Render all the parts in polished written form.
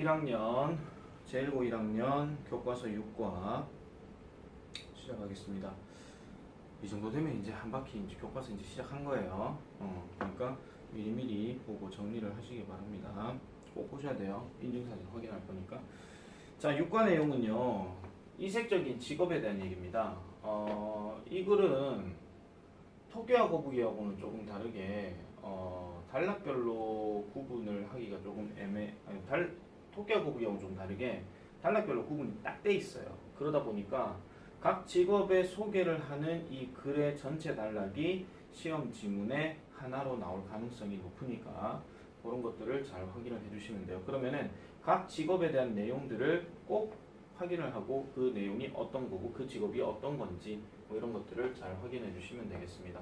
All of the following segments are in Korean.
1학년 제1고 1학년 교과서 6과 시작하겠습니다. 이 정도 되면 이제 한 바퀴 이제 교과서 이제 시작한 거예요. 그러니까 미리미리 보고 정리를 하시기 바랍니다. 꼭 보셔야 돼요. 인증사진 확인할 거니까. 자, 6과 내용은요. 이색적인 직업에 대한 얘기입니다. 이 글은 토끼와 거북이하고는 조금 다르게 단락별로 구분을 하기가 조금 토끼와 거북이하고는 좀 다르게 단락별로 구분이 딱 돼 있어요. 그러다 보니까 각 직업의 소개를 하는 이 글의 전체 단락이 시험 지문에 하나로 나올 가능성이 높으니까 그런 것들을 잘 확인을 해주시면 돼요. 그러면은 각 직업에 대한 내용들을 꼭 확인을 하고 그 내용이 어떤 거고 그 직업이 어떤 건지 뭐 이런 것들을 잘 확인해 주시면 되겠습니다.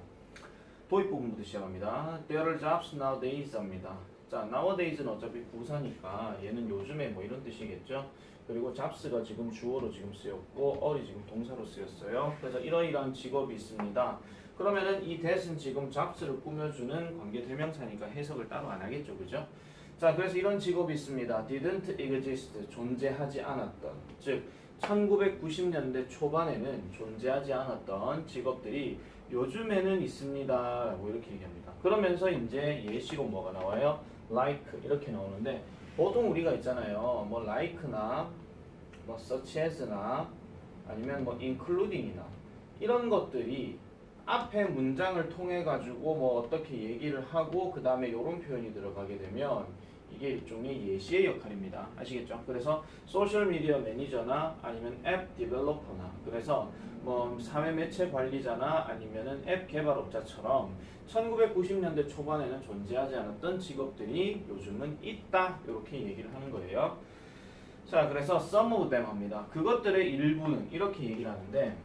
도입 부분부터 시작합니다. There are jobs nowadays 합니다. 자, nowadays는 어차피 부사니까 얘는 요즘에 뭐 이런 뜻이겠죠. 그리고 jobs가 지금 주어로 지금 쓰였고 ear이 지금 동사로 쓰였어요. 그래서 이러이러한 직업이 있습니다. 그러면은 이 that은 지금 jobs를 꾸며주는 관계대명사니까 해석을 따로 안 하겠죠, 그죠? 자, 그래서 이런 직업이 있습니다. didn't exist, 존재하지 않았던, 즉 1990년대 초반에는 존재하지 않았던 직업들이 요즘에는 있습니다 라고 이렇게 얘기합니다. 그러면서 이제 예시로 뭐가 나와요? like 이렇게 나오는데 보통 우리가 있잖아요. 뭐 like나 뭐 such as나 아니면 뭐 including이나 이런 것들이 앞에 문장을 통해 가지고 뭐 어떻게 얘기를 하고 그 다음에 이런 표현이 들어가게 되면 이게 일종의 예시의 역할입니다. 아시겠죠? 그래서 소셜미디어 매니저나 아니면 앱 디벨로퍼나 그래서 뭐 사회 매체 관리자나 아니면은 앱 개발업자처럼 1990년대 초반에는 존재하지 않았던 직업들이 요즘은 있다 이렇게 얘기를 하는 거예요. 자, 그래서 some of them 합니다. 그것들의 일부는 이렇게 얘기를 하는데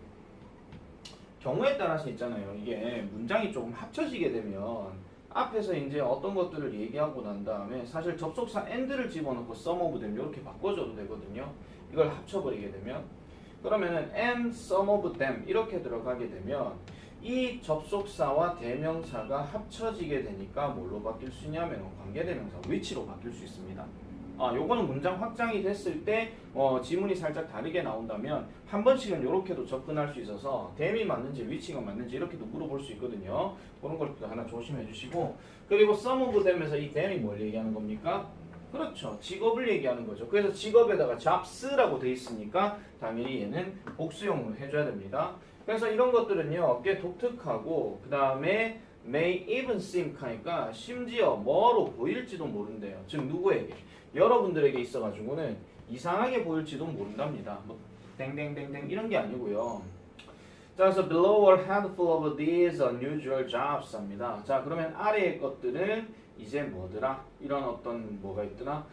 경우에 따라서 있잖아요. 이게 문장이 조금 합쳐지게 되면 앞에서 이제 어떤 것들을 얘기하고 난 다음에 사실 접속사 and를 집어넣고 some of them 이렇게 바꿔줘도 되거든요. 이걸 합쳐버리게 되면 그러면은 and some of them 이렇게 들어가게 되면 이 접속사와 대명사가 합쳐지게 되니까 뭘로 바뀔 수 있냐면 관계대명사 which로 바뀔 수 있습니다. 요거는 문장 확장이 됐을 때 지문이 살짝 다르게 나온다면 한 번씩은 이렇게도 접근할 수 있어서 them이 맞는지 which가 맞는지 이렇게도 물어볼 수 있거든요. 그런 것도 하나 조심해 주시고 그리고 some of them에서 이 them이 뭘 얘기하는 겁니까? 그렇죠. 직업을 얘기하는 거죠. 그래서 직업에다가 jobs라고 돼 있으니까 당연히 얘는 복수형으로 해줘야 됩니다. 그래서 이런 것들은요 꽤 독특하고 그 다음에 may even seem 하니까 심지어 뭐로 보일지도 모른대요. 즉 누구에게? 여러분들에게 있어가지고는 이상하게 보일지도 모른답니다. 뭐 땡땡땡땡 이런 게 아니고요. 자, 그래서 below are handful of these unusual jobs 합니다. 자, 그러면 아래의 것들은 이제 뭐더라? 이런 어떤 뭐가 있더라?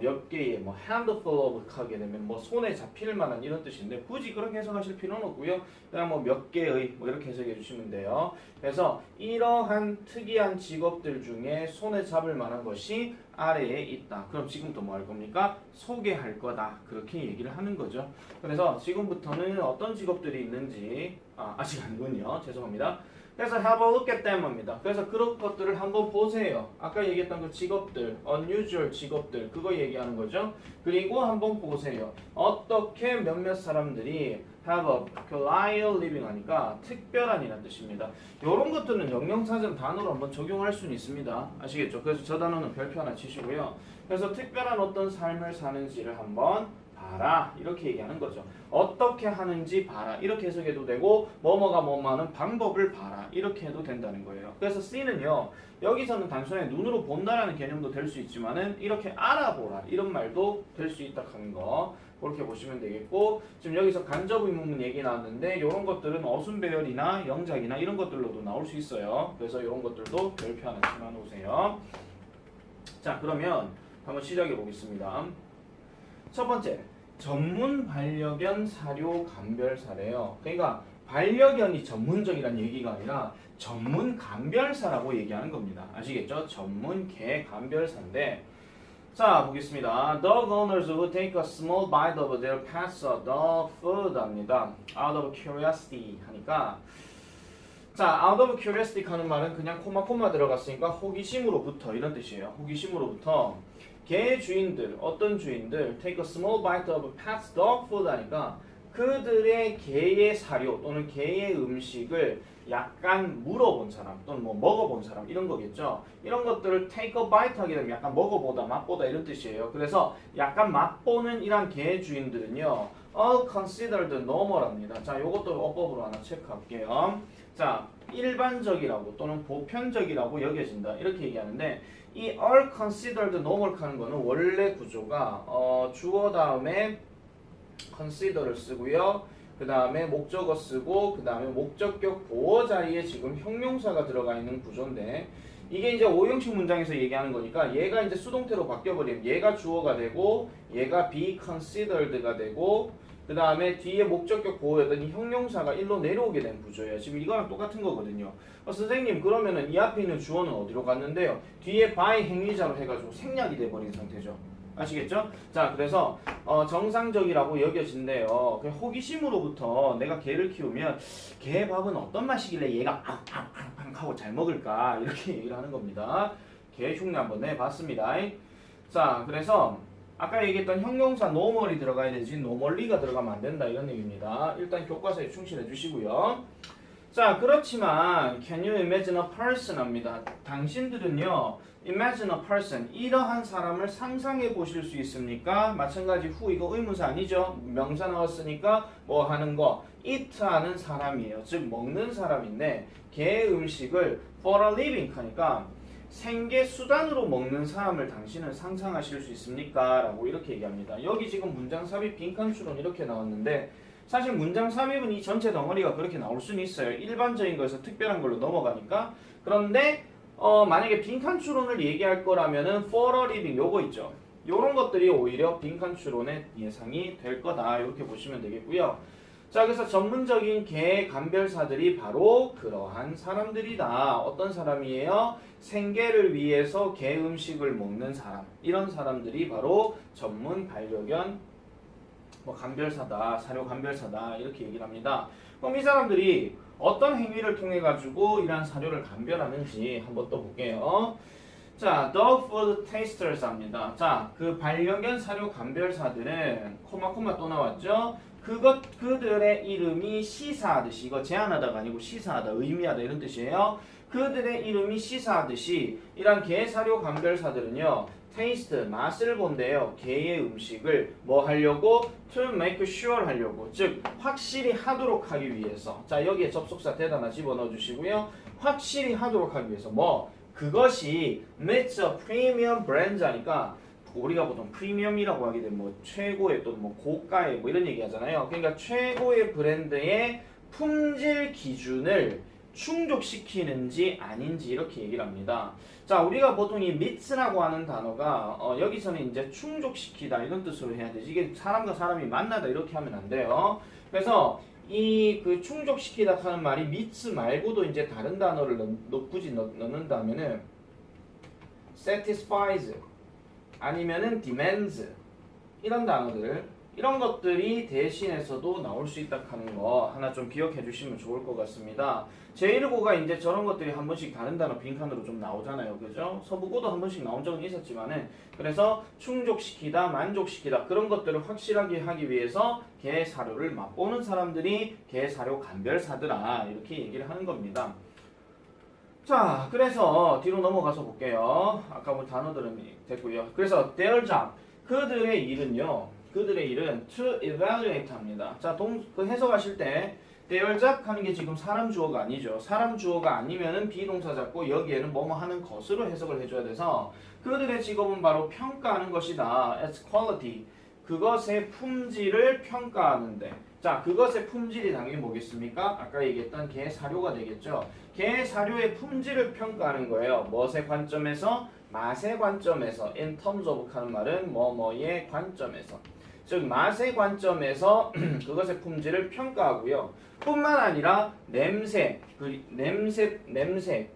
몇 개의 뭐 handful of 하게 되면 뭐 손에 잡힐 만한 이런 뜻인데 굳이 그렇게 해석하실 필요는 없고요. 그냥 뭐 몇 개의 뭐 이렇게 해석해 주시면 돼요. 그래서 이러한 특이한 직업들 중에 손에 잡을 만한 것이 아래에 있다. 그럼 지금부터 뭐 할 겁니까? 소개할 거다. 그렇게 얘기를 하는 거죠. 그래서 지금부터는 어떤 직업들이 있는지 아직 아니군요. 죄송합니다. 그래서 have a look at them 합니다. 그래서 그런 것들을 한번 보세요. 아까 얘기했던 그 직업들, unusual 직업들, 그거 얘기하는 거죠. 그리고 한번 보세요. 어떻게 몇몇 사람들이 have a peculiar living 하니까 특별한이라는 뜻입니다. 이런 것들은 영영사전 단어로 한번 적용할 수는 있습니다. 아시겠죠? 그래서 저 단어는 별표 하나 치시고요. 그래서 특별한 어떤 삶을 사는지를 한번 봐라 이렇게 얘기하는 거죠. 어떻게 하는지 봐라 이렇게 해석해도 되고 뭐뭐가 뭐뭐하는 방법을 봐라 이렇게 해도 된다는 거예요. 그래서 C는요 여기서는 단순히 눈으로 본다라는 개념도 될 수 있지만은 이렇게 알아보라 이런 말도 될 수 있다 하는 거 그렇게 보시면 되겠고 지금 여기서 간접 의문문 얘기 나왔는데 이런 것들은 어순배열이나 영작이나 이런 것들로도 나올 수 있어요. 그래서 이런 것들도 별표 하나 치마 놓으세요. 자, 그러면 한번 시작해 보겠습니다. 첫 번째, 전문 반려견 사료 감별사래요. 그러니까 반려견이 전문적이란 얘기가 아니라 전문 감별사라고 얘기하는 겁니다. 아시겠죠? 전문 개 감별사인데 자, 보겠습니다. Dog owners who take a small bite of their pet's dog food 합니다. Out of curiosity 하니까 자, out of curiosity 하는 말은 그냥 코마 들어갔으니까 호기심으로부터 이런 뜻이에요. 호기심으로부터 개 주인들, 어떤 주인들 take a small bite of pet's dog food 하니까 그들의 개의 사료 또는 개의 음식을 약간 물어본 사람 또는 뭐 먹어본 사람 이런 거겠죠. 이런 것들을 take a bite 하게 되면 약간 먹어보다 맛보다 이런 뜻이에요. 그래서 약간 맛보는 이런 개 주인들은요 all considered normal합니다. 자, 요것도 어법으로 하나 체크할게요. 자, 일반적이라고 또는 보편적이라고 여겨진다 이렇게 얘기하는데 이 all considered normal 하는 거는 원래 구조가 주어 다음에 consider를 쓰고요. 그 다음에 목적어 쓰고 그 다음에 목적격 보어 자리에 지금 형용사가 들어가 있는 구조인데 이게 이제 오형식 문장에서 얘기하는 거니까 얘가 이제 수동태로 바뀌어버리면 얘가 주어가 되고 얘가 be considered가 되고 그 다음에 뒤에 목적격 보호였던 이 형용사가 일로 내려오게 된 구조예요. 지금 이거랑 똑같은 거거든요. 선생님 그러면은 이 앞에 있는 주어는 어디로 갔는데요? 뒤에 by 행위자로 해가지고 생략이 돼버린 상태죠. 아시겠죠? 자, 그래서 정상적이라고 여겨진대요. 그 호기심으로부터 내가 개를 키우면 개 밥은 어떤 맛이길래 얘가 앙앙앙 하고 잘 먹을까 이렇게 얘기를 하는 겁니다. 개 흉내 한번 내봤습니다. 자, 그래서 아까 얘기했던 형용사 normal이 들어가야 되지 normally가 들어가면 안 된다 이런 얘기입니다. 일단 교과서에 충실해 주시고요. 자, 그렇지만 can you imagine a person 합니다. 당신들은요 imagine a person 이러한 사람을 상상해 보실 수 있습니까? 마찬가지 who 이거 의문사 아니죠? 명사 나왔으니까 뭐 하는 거 eat 하는 사람이에요. 즉 먹는 사람인데 개 음식을 for a living 하니까 생계 수단으로 먹는 사람을 당신은 상상하실 수 있습니까? 라고 이렇게 얘기합니다. 여기 지금 문장 삽입 빈칸 추론 이렇게 나왔는데 사실 문장 삽입은 이 전체 덩어리가 그렇게 나올 수는 있어요. 일반적인 거에서 특별한 걸로 넘어가니까. 그런데 만약에 빈칸 추론을 얘기할 거라면은 for a living 요거 있죠. 요런 것들이 오히려 빈칸 추론의 예상이 될 거다. 이렇게 보시면 되겠고요. 자, 그래서 전문적인 개 감별사들이 바로 그러한 사람들이다. 어떤 사람이에요? 생계를 위해서 개 음식을 먹는 사람. 이런 사람들이 바로 전문 반려견 감별사다, 사료 감별사다 이렇게 얘기를 합니다. 그럼 이 사람들이 어떤 행위를 통해 가지고 이러한 사료를 감별하는지 한번 또 볼게요. 자, dog food tasters 합니다. 자, 그 반려견 사료 감별사들은 코마 또 나왔죠. 그들의 이름이 시사하듯이 이거 제안하다가 아니고 시사하다, 의미하다 이런 뜻이에요. 그들의 이름이 시사하듯이 이런 개 사료 감별사들은요. 테이스트, 맛을 본대요. 개의 음식을 뭐 하려고? To make sure 하려고. 즉, 확실히 하도록 하기 위해서. 자, 여기에 접속사 대단하 집어넣어 주시고요. 확실히 하도록 하기 위해서. 그것이 meets a premium brand 하니까 우리가 보통 프리미엄이라고 하게 되면 최고의 또는 고가의 이런 얘기 하잖아요. 그러니까 최고의 브랜드의 품질 기준을 충족시키는지 아닌지 이렇게 얘기를 합니다. 자, 우리가 보통 이 meets라고 하는 단어가 여기서는 이제 충족시키다 이런 뜻으로 해야 되지. 이게 사람과 사람이 만나다 이렇게 하면 안 돼요. 그래서 이 그 충족시키다 하는 말이 meets 말고도 이제 다른 단어를 굳이 넣는다면은 satisfies 아니면은 demands 이런 단어들 이런 것들이 대신해서도 나올 수 있다 하는 거 하나 좀 기억해 주시면 좋을 것 같습니다. 제1고가 이제 저런 것들이 한 번씩 다른 단어 빈칸으로 좀 나오잖아요. 그죠? 서부고도 한 번씩 나온 적은 있었지만은 그래서 충족시키다, 만족시키다 그런 것들을 확실하게 하기 위해서 개 사료를 맛보는 사람들이 개 사료 감별사들아 이렇게 얘기를 하는 겁니다. 자, 그래서 뒤로 넘어가서 볼게요. 아까 뭐 단어들은 됐고요. 그래서 their job, 그들의 일은요. 그들의 일은 to evaluate 합니다. 자, 그 해석하실 때 their job 하는 게 지금 사람 주어가 아니죠. 사람 주어가 아니면은 비동사 잡고 여기에는 뭐뭐 하는 것으로 해석을 해줘야 돼서 그들의 직업은 바로 평가하는 것이다. as quality, 그것의 품질을 평가하는데 자, 그것의 품질이 당연히 뭐겠습니까? 아까 얘기했던 개 사료가 되겠죠. 개 사료의 품질을 평가하는 거예요. 무엇의 관점에서? 맛의 관점에서. in terms of 하는 말은 뭐뭐의 관점에서. 즉 맛의 관점에서 그것의 품질을 평가하고요. 뿐만 아니라 냄새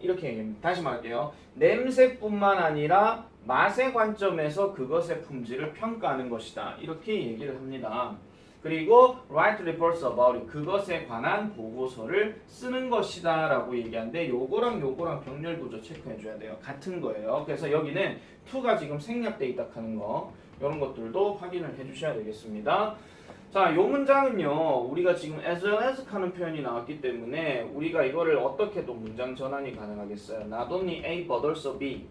이렇게 얘기합니다. 다시 말할게요. 냄새뿐만 아니라 맛의 관점에서 그것의 품질을 평가하는 것이다. 이렇게 얘기를 합니다. 그리고 write reports about it. 그것에 관한 보고서를 쓰는 것이다 라고 얘기하는데 요거랑 병렬 구조 체크해 줘야 돼요. 같은 거예요. 그래서 여기는 to가 지금 생략돼 있다 하는 거 이런 것들도 확인을 해 주셔야 되겠습니다. 자, 요 문장은요, 우리가 지금 as well as 하는 표현이 나왔기 때문에 우리가 이거를 어떻게 또 문장 전환이 가능하겠어요? Not only A but also B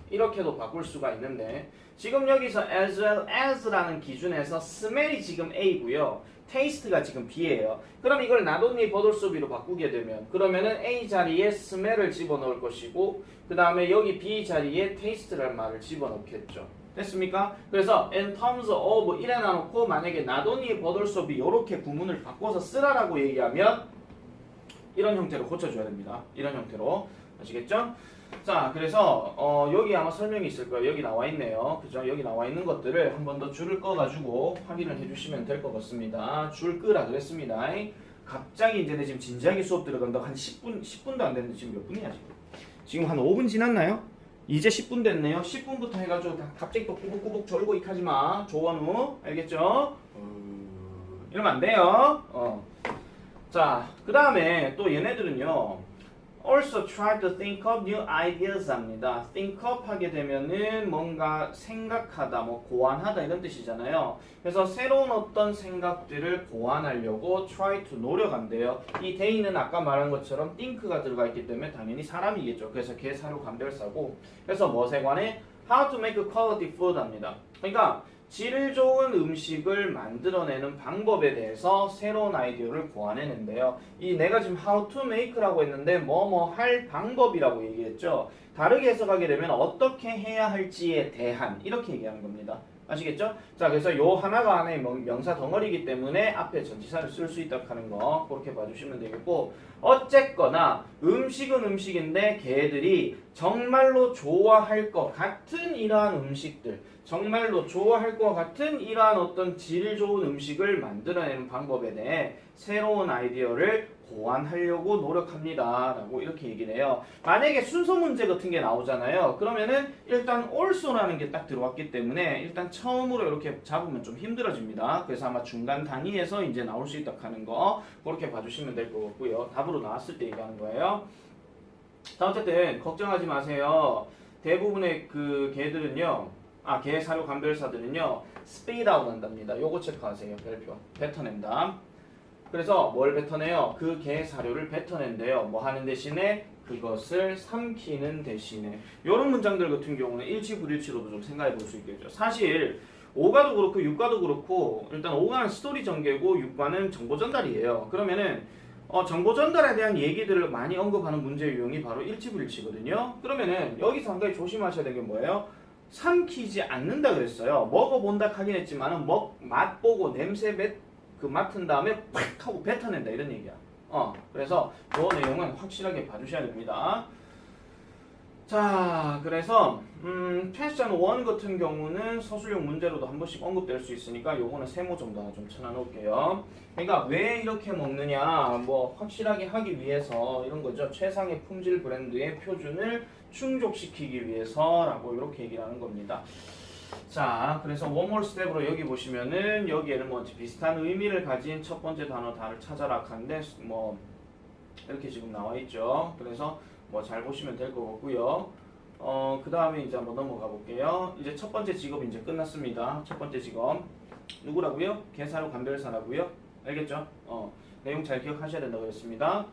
이렇게도 바꿀 수가 있는데 지금 여기서 as well as라는 기준에서 smell이 지금 A고요. taste가 지금 B예요. 그럼 이걸 not only but also B로 바꾸게 되면 그러면은 A 자리에 smell을 집어넣을 것이고 그 다음에 여기 B 자리에 taste라는 말을 집어넣겠죠. 됐습니까? 그래서 in terms of 이래 놔놓고 만약에 not only but also B 이렇게 구문을 바꿔서 쓰라라고 얘기하면 이런 형태로 고쳐줘야 됩니다. 이런 형태로 아시겠죠? 자, 그래서 여기 아마 설명이 있을 거예요. 여기 나와 있네요. 그죠? 여기 나와 있는 것들을 한 번 더 줄을 꺼가지고 확인을 해주시면 될 것 같습니다. 줄 끄라 그랬습니다. 갑자기 이제 지금 진지하게 수업 들어간다고 한 10분도 안 됐는데 지금 몇 분이야 지금? 지금 한 5분 지났나요? 이제 10분 됐네요. 10분부터 해가지고 갑자기 또 꾸벅꾸벅 졸고 익하지 마. 조원우 알겠죠? 이러면 안 돼요. 자, 그 다음에 또 얘네들은요. Also try to think of new ideas 합니다. think up 하게 되면은 뭔가 생각하다, 뭐 고안하다 이런 뜻이잖아요. 그래서 새로운 어떤 생각들을 고안하려고 try to 노력한대요. 이 day는 아까 말한 것처럼 think가 들어가 있기 때문에 당연히 사람이겠죠. 그래서 개, 사료, 감별사고. 그래서 뭐에 관해 how to make quality food 합니다. 그러니까 질 좋은 음식을 만들어내는 방법에 대해서 새로운 아이디어를 고안해낸대요. 이 내가 지금 how to make라고 했는데 뭐뭐 할 방법이라고 얘기했죠. 다르게 해석하게 되면 어떻게 해야 할지에 대한 이렇게 얘기하는 겁니다. 아시겠죠? 자, 그래서 요 하나가 하나의 명사 덩어리이기 때문에 앞에 전치사를 쓸 수 있다 하는 거 그렇게 봐주시면 되겠고 어쨌거나 음식은 음식인데 걔들이 정말로 좋아할 것 같은 이러한 음식들 정말로 좋아할 것 같은 이러한 어떤 질 좋은 음식을 만들어내는 방법에 대해 새로운 아이디어를 고안하려고 노력합니다 라고 이렇게 얘기를 해요. 만약에 순서 문제 같은 게 나오잖아요. 그러면은 일단 also라는 게 딱 들어왔기 때문에 일단 처음으로 이렇게 잡으면 좀 힘들어집니다. 그래서 아마 중간 단위에서 이제 나올 수 있다 하는 거 그렇게 봐주시면 될 것 같고요. 답으로 나왔을 때 얘기하는 거예요. 자, 어쨌든 걱정하지 마세요. 대부분의 그 개들은요. 개 사료 감별사들은요. speed out 한답니다. 요거 체크하세요. 별표. 뱉어낸다. 그래서 뭘 뱉어내요? 그 개 사료를 뱉어낸대요. 뭐 하는 대신에 그것을 삼키는 대신에 이런 문장들 같은 경우는 일치 불일치로도 좀 생각해 볼 수 있겠죠. 사실 5가도 그렇고 6가도 그렇고 일단 5가는 스토리 전개고 6가는 정보 전달이에요. 그러면은 정보 전달에 대한 얘기들을 많이 언급하는 문제 유형이 바로 일치 불일치거든요. 그러면은 여기서 한 가지 조심하셔야 되는 게 뭐예요? 삼키지 않는다 그랬어요. 먹어본다 하긴 했지만은 맛보고 냄새 맡은 다음에 팍 하고 뱉어낸다 이런 얘기야. 그래서 그 내용은 확실하게 봐주셔야 됩니다. 자, 그래서 퀘스천 1 같은 경우는 서술형 문제로도 한 번씩 언급될 수 있으니까 요거는 세모 정도 하나 좀 쳐놔놓을게요. 그러니까 왜 이렇게 먹느냐, 뭐 확실하게 하기 위해서 이런 거죠. 최상의 품질 브랜드의 표준을 충족시키기 위해서라고 이렇게 얘기를 하는 겁니다. 자, 그래서 원몰 스텝으로 여기 보시면은 여기에는 뭐 비슷한 의미를 가진 첫 번째 단어 다를 찾아라 하는데 뭐 이렇게 지금 나와 있죠. 그래서 뭐 잘 보시면 될 것 같고요. 그 다음에 이제 한번 넘어가 볼게요. 이제 첫 번째 직업 이제 끝났습니다. 첫 번째 직업 누구라고요? 개사료 감별사라고요? 알겠죠? 내용 잘 기억하셔야 된다고 했습니다.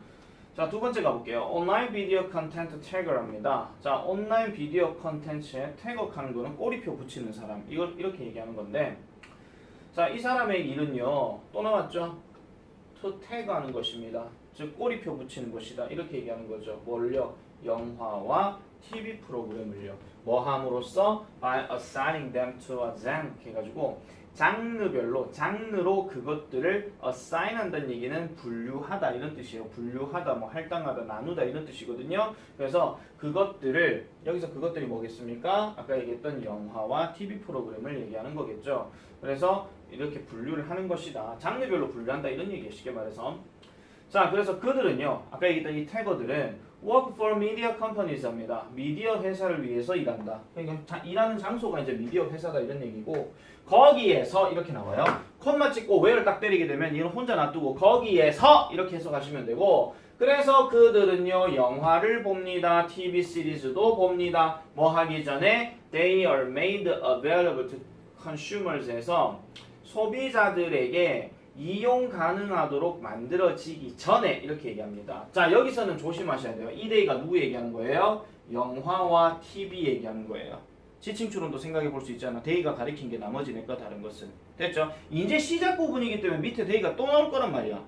자, 두 번째 가볼게요. 온라인 비디오 컨텐츠 태그랍니다. 자, 온라인 비디오 컨텐츠에 태그하는 거는 꼬리표 붙이는 사람. 이걸 이렇게 얘기하는 건데, 자, 이 사람의 일은요, 또 나왔죠? to 태그하는 것입니다. 즉 꼬리표 붙이는 것이다. 이렇게 얘기하는 거죠. 뭘요? 영화와 TV 프로그램을요. 뭐 함으로써 by assigning them to a genre 해가지고 장르별로 장르로 그것들을 assign 한다는 얘기는 분류하다 이런 뜻이에요. 분류하다, 뭐 할당하다, 나누다 이런 뜻이거든요. 그래서 그것들을 여기서 그것들이 뭐겠습니까? 아까 얘기했던 영화와 TV 프로그램을 얘기하는 거겠죠. 그래서 이렇게 분류를 하는 것이다. 장르별로 분류한다 이런 얘기예요. 쉽게 말해서. 자, 그래서 그들은요, 아까 얘기했던 이 태거들은 work for media companies입니다. 미디어 회사를 위해서 일한다. 그러니까 일하는 장소가 이제 미디어 회사다 이런 얘기고, 거기에서 이렇게 나와요. 콤마 찍고 where를 딱 때리게 되면 이건 혼자 놔두고 거기에서 이렇게 해석하시면 되고, 그래서 그들은요 영화를 봅니다. TV 시리즈도 봅니다. 뭐 하기 전에 they are made available to consumers에서 소비자들에게 이용 가능하도록 만들어지기 전에 이렇게 얘기합니다. 자, 여기서는 조심하셔야 돼요. 이 데이가 누구 얘기하는 거예요? 영화와 TV 얘기하는 거예요. 지칭추론도 생각해 볼 수 있잖아. 데이가 가리킨 게 나머지 넷과 다른 것은. 됐죠? 이제 시작 부분이기 때문에 밑에 데이가 또 나올 거란 말이야.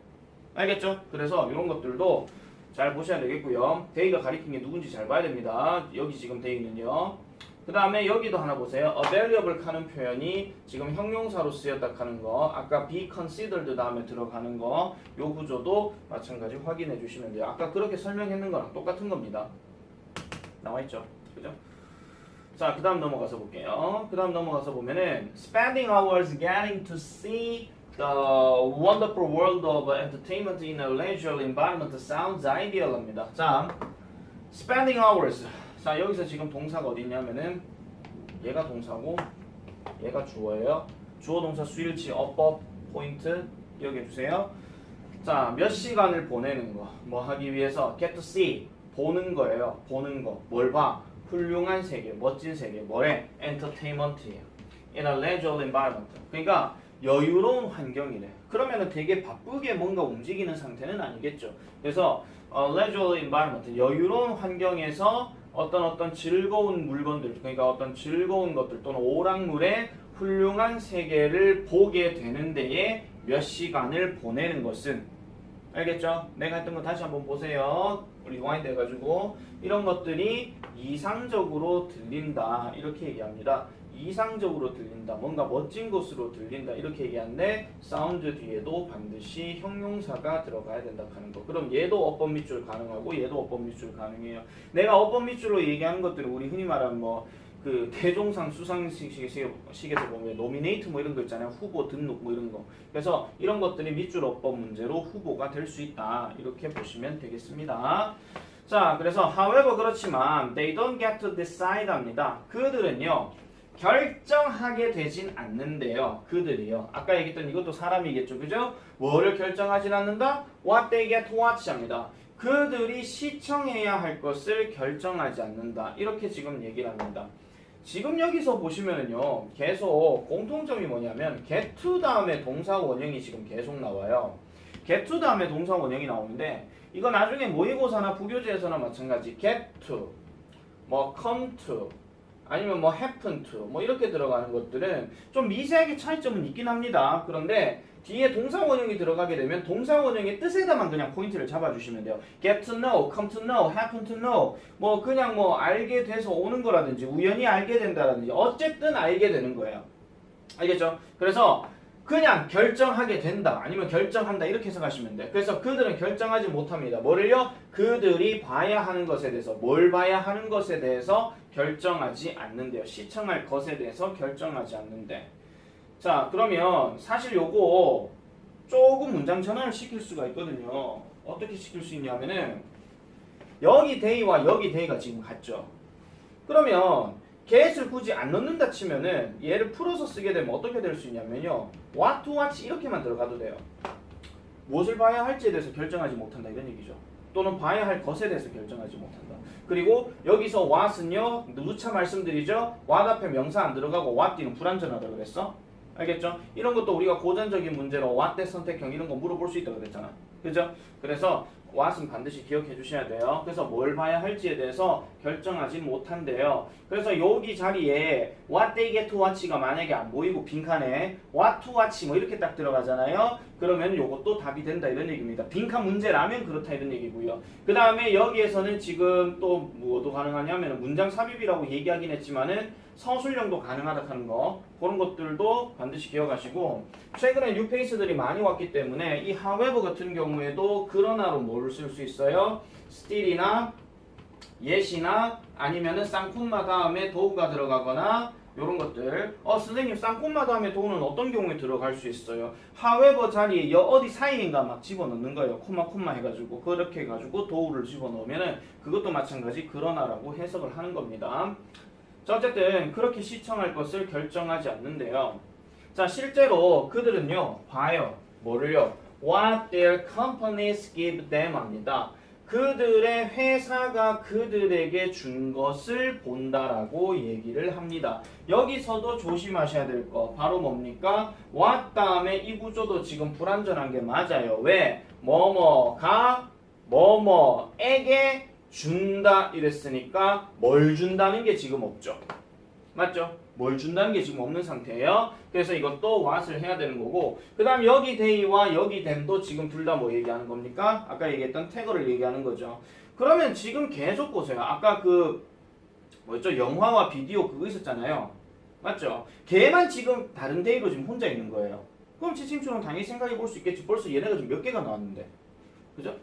알겠죠? 그래서 이런 것들도 잘 보셔야 되겠고요. 데이가 가리킨 게 누군지 잘 봐야 됩니다. 여기 지금 데이는요. 그 다음에 여기도 하나 보세요. available 하는 표현이 지금 형용사로 쓰였다 하는 거, 아까 be considered 다음에 들어가는 거, 요 구조도 마찬가지 확인해 주시면 돼요. 아까 그렇게 설명했는 거랑 똑같은 겁니다. 나와 있죠? 그죠? 자, 그 다음 넘어가서 볼게요. 그 다음 넘어가서 보면은 spending hours getting to see the wonderful world of entertainment in a leisure environment sounds ideal합니다. 자, spending hours. 자, 여기서 지금 동사가 어디 있냐면은 얘가 동사고 얘가 주어예요. 주어 동사 수일치 어법 포인트 기억해 주세요. 자, 몇 시간을 보내는 거. 뭐 하기 위해서 get to see 보는 거예요. 보는 거. 뭘 봐? 훌륭한 세계, 멋진 세계. 뭐래? entertainment예요. in a leisure environment. 그러니까 여유로운 환경이래. 그러면은 되게 바쁘게 뭔가 움직이는 상태는 아니겠죠. 그래서 leisure environment, 여유로운 환경에서 어떤 즐거운 물건들, 그러니까 어떤 즐거운 것들 또는 오락물의 훌륭한 세계를 보게 되는 데에 몇 시간을 보내는 것은, 알겠죠? 내가 했던 거 다시 한번 보세요. 리와인드 해가지고 이런 것들이 이상적으로 들린다 이렇게 얘기합니다. 이상적으로 들린다, 뭔가 멋진 것으로 들린다 이렇게 얘기하는데 사운드 뒤에도 반드시 형용사가 들어가야 된다 하는 거. 그럼 얘도 어법 밑줄 가능하고 얘도 어법 밑줄 가능해요. 내가 어법 밑줄로 얘기하는 것들은 우리 흔히 말하는 뭐 그 대종상 수상식에서 보면 노미네이트 뭐 이런 거 있잖아요. 후보 등록 뭐 이런 거. 그래서 이런 것들이 밑줄 어법 문제로 후보가 될 수 있다 이렇게 보시면 되겠습니다. 자, 그래서 however 그렇지만 they don't get to decide 합니다. 그들은요 결정하게 되진 않는데요. 그들이요. 아까 얘기했던 이것도 사람이겠죠. 그죠? 뭐를 결정하진 않는다? What they get to watch 합니다. 그들이 시청해야 할 것을 결정하지 않는다. 이렇게 지금 얘기를 합니다. 지금 여기서 보시면은요. 계속 공통점이 뭐냐면 get to 다음에 동사 원형이 지금 계속 나와요. get to 다음에 동사 원형이 나오는데 이거 나중에 모의고사나 부교재에서나 마찬가지. get to, 뭐 come to, 아니면 뭐 happen to 뭐 이렇게 들어가는 것들은 좀 미세하게 차이점은 있긴 합니다. 그런데 뒤에 동사 원형이 들어가게 되면 동사 원형의 뜻에다만 그냥 포인트를 잡아주시면 돼요. get to know, come to know, happen to know 뭐 그냥 뭐 알게 돼서 오는 거라든지 우연히 알게 된다라든지 어쨌든 알게 되는 거예요. 알겠죠? 그래서 그냥 결정하게 된다 아니면 결정한다 이렇게 해석하시면 돼요. 그래서 그들은 결정하지 못합니다. 뭐를요? 그들이 봐야 하는 것에 대해서 뭘 봐야 하는 것에 대해서 결정하지 않는데요. 시청할 것에 대해서 결정하지 않는데. 자, 그러면 사실 요거 조금 문장 전환을 시킬 수가 있거든요. 어떻게 시킬 수 있냐면은 여기 데이와 여기 데이가 지금 같죠. 그러면 get을 굳이 안 넣는다 치면은 얘를 풀어서 쓰게 되면 어떻게 될 수 있냐면요. what to watch 이렇게만 들어가도 돼요. 무엇을 봐야 할지에 대해서 결정하지 못한다 이런 얘기죠. 또는 봐야 할 것에 대해서 결정하지 못한다. 그리고 여기서 what은요. 누차 말씀드리죠. what 앞에 명사 안 들어가고 what 뒤는 불완전하다고 그랬어. 알겠죠? 이런 것도 우리가 고전적인 문제로 what 대 선택형 이런 거 물어볼 수 있다고 그랬잖아. 그죠? 그래서 what은 반드시 기억해 주셔야 돼요. 그래서 뭘 봐야 할지에 대해서 결정하지 못한대요. 그래서 여기 자리에 what they get to watch가 만약에 안 보이고 빈칸에 what to watch 뭐 이렇게 딱 들어가잖아요. 그러면 요것도 답이 된다 이런 얘기입니다. 빈칸 문제라면 그렇다 이런 얘기고요. 그 다음에 여기에서는 지금 또 뭐도 가능하냐면 문장 삽입이라고 얘기하긴 했지만은 서술형도 가능하다 하는 거 그런 것들도 반드시 기억하시고 최근에 뉴페이스들이 많이 왔기 때문에 이 however 같은 경우에도 그러나로 뭐를 쓸 수 있어요? still이나 yes이나 아니면은 쌍콤마 다음에 do가 들어가거나 요런 것들. 선생님 쌍콤마 다음에 도는 어떤 경우에 들어갈 수 있어요? however 자리에 어디 사이인가 막 집어넣는 거예요. 콤마 해가지고 그렇게 해가지고 도우를 집어넣으면은 그것도 마찬가지 그러나라고 해석을 하는 겁니다. 자, 어쨌든 그렇게 시청할 것을 결정하지 않는데요. 자, 실제로 그들은요 봐요. 뭐를요? What their companies give them 합니다. 그들의 회사가 그들에게 준 것을 본다라고 얘기를 합니다. 여기서도 조심하셔야 될 거 바로 뭡니까? what 다음에 이 구조도 지금 불완전한 게 맞아요. 왜? 뭐뭐가 뭐뭐에게 준다 이랬으니까 뭘 준다는 게 지금 없죠. 맞죠? 뭘 준다는 게 지금 없는 상태예요. 그래서 이것도 what을 해야 되는 거고 그 다음 여기 they와 여기 them도 지금 둘 다 뭐 얘기하는 겁니까? 아까 얘기했던 태그를 얘기하는 거죠. 그러면 지금 계속 보세요. 아까 그 뭐였죠? 영화와 비디오 그거 있었잖아요. 맞죠? 걔만 지금 다른 데이로 지금 혼자 있는 거예요. 그럼 지침처럼 당연히 생각해 볼 수 있겠지. 벌써 얘네가 지금 몇 개가 나왔는데. 그죠?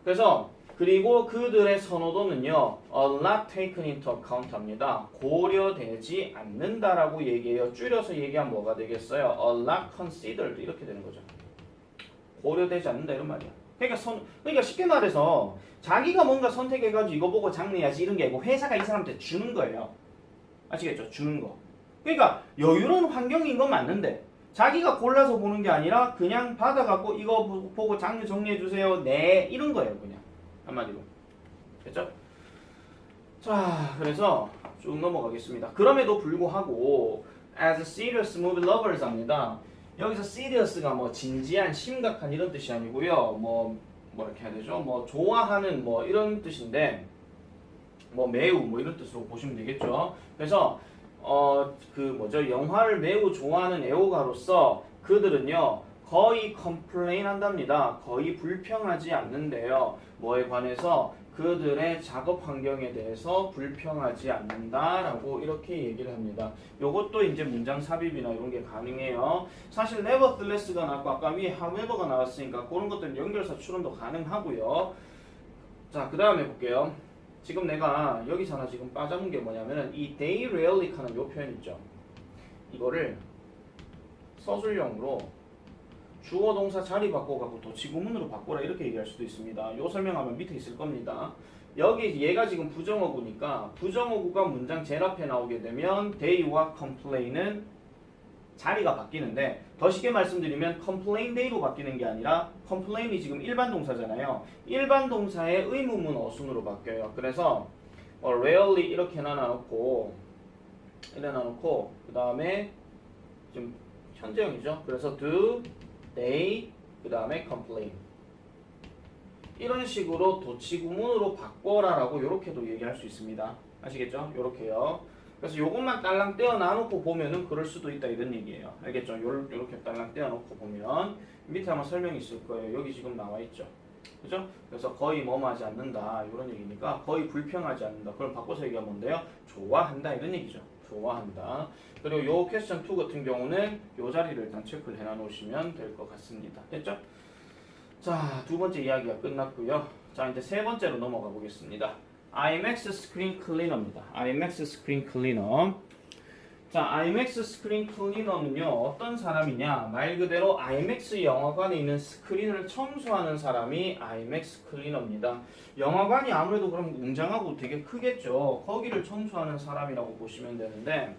그래서 그리고 그들의 선호도는요, a lot taken into account 합니다. 고려되지 않는다라고 얘기해요. 줄여서 얘기하면 뭐가 되겠어요? a lot considered 이렇게 되는 거죠. 고려되지 않는다 이런 말이야. 그러니까 쉽게 말해서 자기가 뭔가 선택해가지고 이거 보고 장려해야지 이런 게 아니고 회사가 이 사람한테 주는 거예요. 아시겠죠? 주는 거. 그러니까 여유로운 환경인 건 맞는데 자기가 골라서 보는 게 아니라 그냥 받아갖고 이거 보고 장려 정리해주세요. 네 이런 거예요 그냥. 한마디로. 됐죠? 자, 그래서 쭉 넘어가겠습니다. 그럼에도 불구하고 as serious movie lovers 합니다. 여기서 serious가 뭐 진지한, 심각한 이런 뜻이 아니고요. 뭐 이렇게 해야 되죠? 뭐 좋아하는 뭐 이런 뜻인데 뭐 매우 뭐 이런 뜻으로 보시면 되겠죠. 그래서 그 뭐죠? 영화를 매우 좋아하는 애호가로서 그들은요. 거의 컴플레인 한답니다. 거의 불평하지 않는데요. 뭐에 관해서 그들의 작업 환경에 대해서 불평하지 않는다라고 이렇게 얘기를 합니다. 요것도 이제 문장 삽입이나 이런 게 가능해요. 사실 nevertheless가 나왔고 아까 위에 however가 나왔으니까 그런 것들은 연결사 추론도 가능하고요. 자, 그 다음에 볼게요. 지금 내가 여기서 하나 지금 빠져본 게 뭐냐면은 이 they rarely 하는 요 표현 있죠. 이거를 서술형으로 주어 동사 자리 바꿔갖고 도치구문으로 바꿔라 이렇게 얘기할 수도 있습니다. 요 설명하면 밑에 있을 겁니다. 여기 얘가 지금 부정어구니까 부정어구가 문장 제일 앞에 나오게 되면 they와 complain은 자리가 바뀌는데 더 쉽게 말씀드리면 complain they로 바뀌는 게 아니라 complain이 지금 일반 동사잖아요. 일반 동사의 의문문 어순으로 바뀌어요. 그래서 rarely 이렇게 나눠놓고 그 다음에 지금 현재형이죠. 그래서 do they 그 다음에 complain 이런 식으로 도치구문으로 바꿔라라고 이렇게도 얘기할 수 있습니다. 아시겠죠? 이렇게요. 그래서 요것만 딸랑 떼어 놔놓고 보면은 그럴 수도 있다 이런 얘기예요. 알겠죠? 요렇게 딸랑 떼어 놓고 보면 밑에 아마 설명이 있을 거예요. 여기 지금 나와 있죠. 그죠? 그래서 거의 뭐하지 않는다 이런 얘기니까 거의 불평하지 않는다. 그럼 바꿔서 얘기하면 뭔데요? 좋아한다 이런 얘기죠. 좋아한다. 그리고 요 퀘스천 2 같은 경우는 요 자리를 일단 체크를 해놔 놓으시면 될 것 같습니다. 됐죠? 자, 두 번째 이야기가 끝났고요. 자, 이제 세 번째로 넘어가 보겠습니다. IMAX 스크린 클리너입니다. IMAX 스크린 클리너. 자, IMAX 스크린 클리너는요 어떤 사람이냐? 말 그대로 IMAX 영화관에 있는 스크린을 청소하는 사람이 IMAX 클리너입니다. 영화관이 아무래도 그럼 웅장하고 되게 크겠죠. 거기를 청소하는 사람이라고 보시면 되는데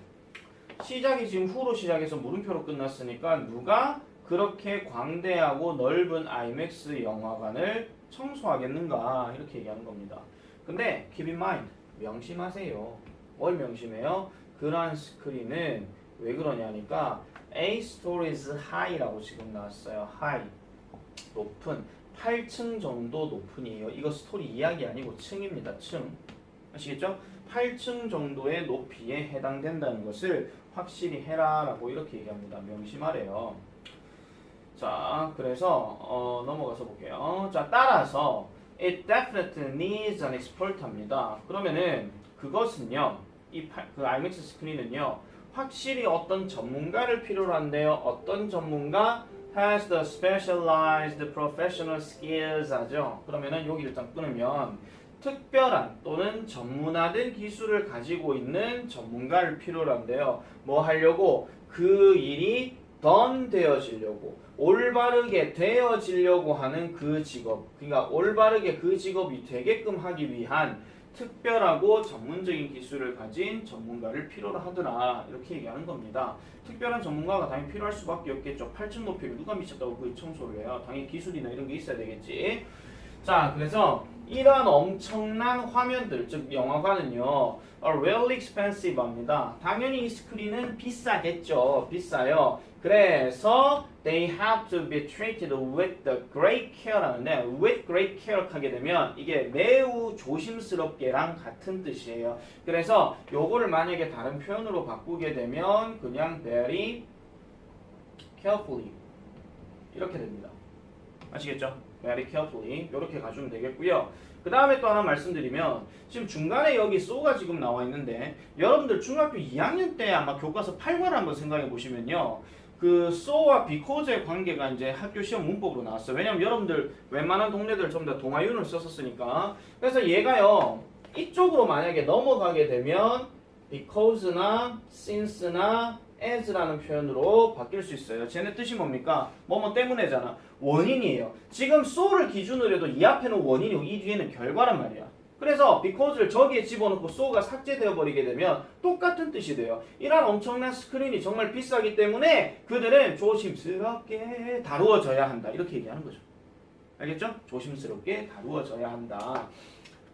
시작이 지금 후로 시작해서 물음표로 끝났으니까 누가 그렇게 광대하고 넓은 IMAX 영화관을 청소하겠는가 이렇게 얘기하는 겁니다. 근데 keep in mind 명심하세요. 뭘 명심해요? 그러한 스크린은 왜 그러냐니까 A stories high라고 지금 나왔어요. high 높은 8층 정도 높은이에요. 이거 스토리 이야기 아니고 층입니다. 층 아시겠죠? 8층 정도의 높이에 해당된다는 것을 확실히 해라라고 이렇게 얘기합니다. 명심하래요. 자, 그래서 넘어가서 볼게요. 자, 따라서 it definitely needs an expert입니다. 그러면은 그것은요, 그 IMAX 스크린은요, 확실히 어떤 전문가를 필요로 한대요. 어떤 전문가? has the specialized professional skills 하죠. 그러면은 여기 일단 끊으면 특별한 또는 전문화된 기술을 가지고 있는 전문가를 필요로 한대요. 뭐 하려고? 그 일이 done 되어지려고, 올바르게 되어지려고 하는 그 직업, 그러니까 올바르게 그 직업이 되게끔 하기 위한 특별하고 전문적인 기술을 가진 전문가를 필요로 하더라, 이렇게 얘기하는 겁니다. 특별한 전문가가 당연히 필요할 수밖에 없겠죠. 8층 높이를 누가 미쳤다고 그 청소를 해요? 당연히 기술이나 이런 게 있어야 되겠지. 자, 그래서 이런 엄청난 화면들, 즉 영화관은요, really expensive 합니다. 당연히 이 스크린은 비싸겠죠. 비싸요. 그래서 they have to be treated with the great care 하는데, with great care 하게 되면 이게 매우 조심스럽게랑 같은 뜻이에요. 그래서 요거를 만약에 다른 표현으로 바꾸게 되면 그냥 very carefully 이렇게 됩니다. 아시겠죠? very carefully 이렇게 가주면 되겠고요. 그 다음에 또 하나 말씀드리면, 지금 중간에 여기 so가 지금 나와 있는데, 여러분들 중학교 2학년 때 아마 교과서 8과를 한번 생각해 보시면요, 그 so와 because의 관계가 이제 학교 시험 문법으로 나왔어요. 왜냐면 여러분들 웬만한 동네들 전부 다 동아윤을 썼었으니까. 그래서 얘가요, 이쪽으로 만약에 넘어가게 되면 because나 since나 as라는 표현으로 바뀔 수 있어요. 쟤네 뜻이 뭡니까? 뭐뭐 때문에잖아. 원인이에요. 지금 so를 기준으로 해도 이 앞에는 원인이고 이 뒤에는 결과란 말이야. 그래서 because를 저기에 집어넣고 so가 삭제되어 버리게 되면 똑같은 뜻이 돼요. 이런 엄청난 스크린이 정말 비싸기 때문에 그들은 조심스럽게 다루어져야 한다, 이렇게 얘기하는 거죠. 알겠죠? 조심스럽게 다루어져야 한다.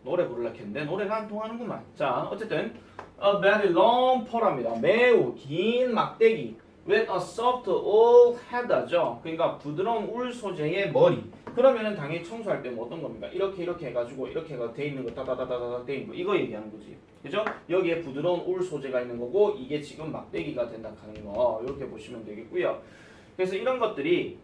노래 부르려고 했는데 노래가 안 통하는구만. 자, 어쨌든 a very long pole랍니다. 매우 긴 막대기 with a soft wool head죠. 그러니까 부드러운 울 소재의 머리. 그러면은 당연히 청소할 때 뭐 어떤 겁니까? 이렇게 해가지고 이렇게 돼 있는 거 따다다다다 돼 있는 거, 이거 얘기하는 거지. 그죠? 여기에 부드러운 울 소재가 있는 거고, 이게 지금 막대기가 된다 하는 거, 이렇게 보시면 되겠고요. 그래서 이런 것들이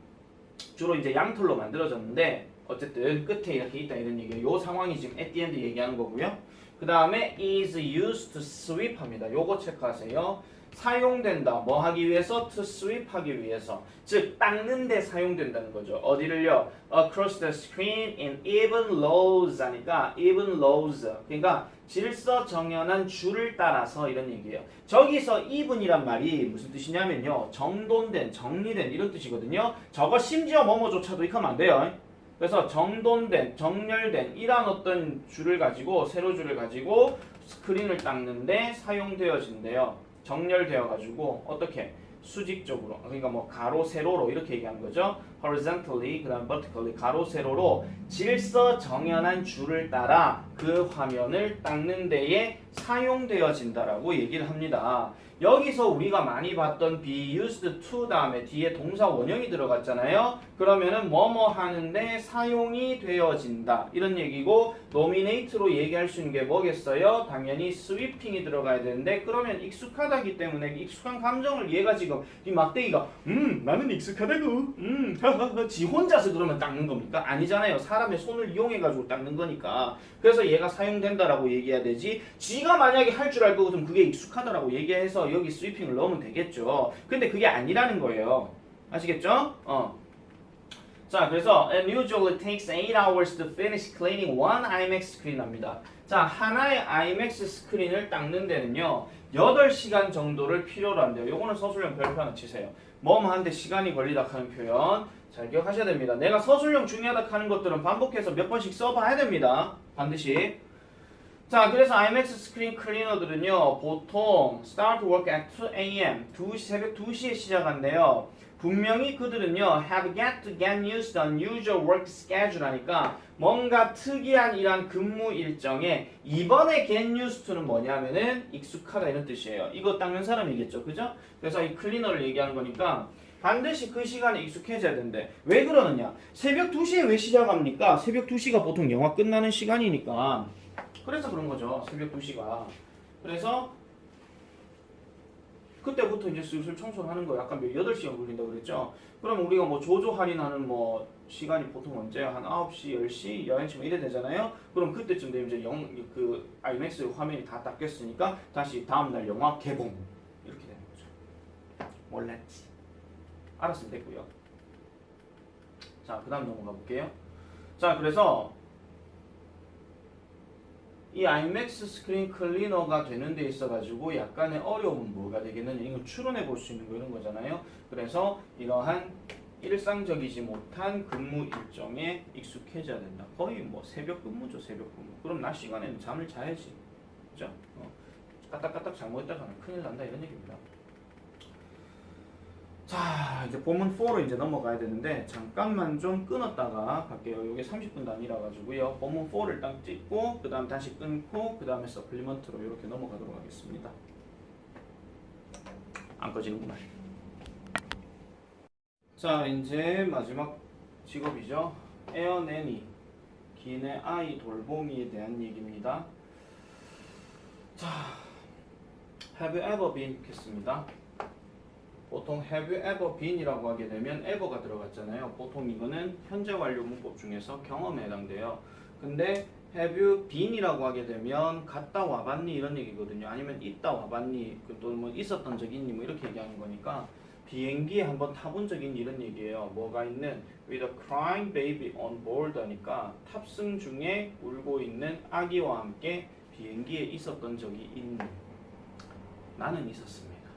주로 이제 양털로 만들어졌는데, 어쨌든 끝에 이렇게 있다 이런 얘기예요. 요 상황이 지금 at the end 얘기하는 거고요. 그 다음에 is used to sweep 합니다. 요거 체크하세요. 사용된다. 뭐 하기 위해서? to sweep 하기 위해서. 즉 닦는 데 사용된다는 거죠. 어디를요? across the screen in even rows 하니까 even rows. 그러니까 질서정연한 줄을 따라서 이런 얘기예요. 저기서 even이란 말이 무슨 뜻이냐면요, 정돈된, 정리된 이런 뜻이거든요. 저거 심지어 뭐뭐조차도 이렇게 하면 안 돼요. 그래서 정돈된, 정렬된 이런 어떤 줄을 가지고, 세로줄을 가지고 스크린을 닦는데 사용되어진대요. 정렬되어 가지고 어떻게? 수직적으로, 그러니까 뭐 가로 세로로 이렇게 얘기하는 거죠. horizontally, 그다음 vertically, 가로 세로로 질서정연한 줄을 따라 그 화면을 닦는 데에 사용되어진다라고 얘기를 합니다. 여기서 우리가 많이 봤던 be used to 다음에 뒤에 동사 원형이 들어갔잖아요. 그러면은 뭐뭐 하는데 사용이 되어진다 이런 얘기고, nominate로 얘기할 수 있는 게 뭐겠어요? 당연히 sweeping이 들어가야 되는데, 그러면 익숙하다기 때문에 익숙한 감정을 얘가 지금 이 막대기가 나는 익숙하다고 지 혼자서 그러면 닦는 겁니까? 아니잖아요. 사람의 손을 이용해 가지고 닦는 거니까. 그래서 얘가 사용된다라고 얘기해야 되지, 지가 만약에 할 줄 알고 그럼 그게 익숙하다라고 얘기해서 여기 스위핑을 넣으면 되겠죠. 근데 그게 아니라는 거예요. 아시겠죠? 자, 그래서 and usually takes 8 hours to finish cleaning one IMAX 스크린 합니다. 자, 하나의 IMAX 스크린을 닦는 데는요 8시간 정도를 필요로 한대요. 요거는 서술형 별표 하나 치세요. 하는데 시간이 걸리다 하는 표현 잘 기억하셔야 됩니다. 내가 서술형 중요하다 하는 것들은 반복해서 몇 번씩 써봐야 됩니다. 반드시. 자, 그래서 IMAX 스크린 클리너들은요 보통 start work at 2 a.m. 새벽 2시에 시작한대요. 분명히 그들은요 have got to get used to unusual work schedule 하니까 뭔가 특이한 이런 근무 일정에, 이번에 get used to는 뭐냐면은 익숙하다 이런 뜻이에요. 이거 닦는 사람이겠죠, 그죠? 그래서 이 클리너를 얘기하는 거니까 반드시 그 시간에 익숙해져야 된대. 왜 그러느냐? 새벽 2시에 왜 시작합니까? 새벽 2시가 보통 영화 끝나는 시간이니까. 그래서 그런 거죠, 새벽 2시가. 그래서 그때부터 이제 슬슬 청소를 하는 거예요. 아까 8시간 걸린다고 그랬죠. 그럼 우리가 뭐 조조 할인하는 뭐 시간이 보통 언제야? 한 9시, 10시, 11시 이래 되잖아요. 그럼 그때쯤 되면 이제 그 IMAX 화면이 다 닦였으니까 다시 다음날 영화 개봉 이렇게 되는 거죠. 몰랐지. 알았으면 됐고요. 자, 그 다음 넘어가 볼게요. 자, 그래서 이 IMAX 스크린 클리너가 되는 데 있어가지고 약간의 어려움은 뭐가 되겠느냐. 이거 추론해 볼 수 있는 거 이런 거잖아요. 그래서 이러한 일상적이지 못한 근무 일정에 익숙해져야 된다. 거의 뭐 새벽 근무죠, 새벽 근무. 그럼 낮 시간에는 잠을 자야지. 그죠? 까딱까딱 잘못했다가는 큰일 난다 이런 얘기입니다. 자, 이제 본문 4로 이제 넘어가야 되는데 잠깐만 좀 끊었다가 갈게요. 이게 30분 단위라 가지고요. 본문 4를 딱 찍고 그 다음 다시 끊고 그 다음에 서플리먼트로 이렇게 넘어가도록 하겠습니다. 안 꺼지는구만. 자, 이제 마지막 직업이죠. 에어내니, 기내 아이 돌보미에 대한 얘기입니다. 자, have you ever been 겠습니다. 보통 have you ever been이라고 하게 되면 ever가 들어갔잖아요. 보통 이거는 현재 완료 문법 중에서 경험에 해당돼요. 근데 have you been이라고 하게 되면 갔다 와봤니 이런 얘기거든요. 아니면 있다 와봤니 또 뭐 있었던 적 있니 뭐 이렇게 얘기하는 거니까 비행기에 한번 타본 적 있니 이런 얘기예요. 뭐가 있는 with a crying baby on board 하니까 탑승 중에 울고 있는 아기와 함께 비행기에 있었던 적이 있니? 나는 있었습니다.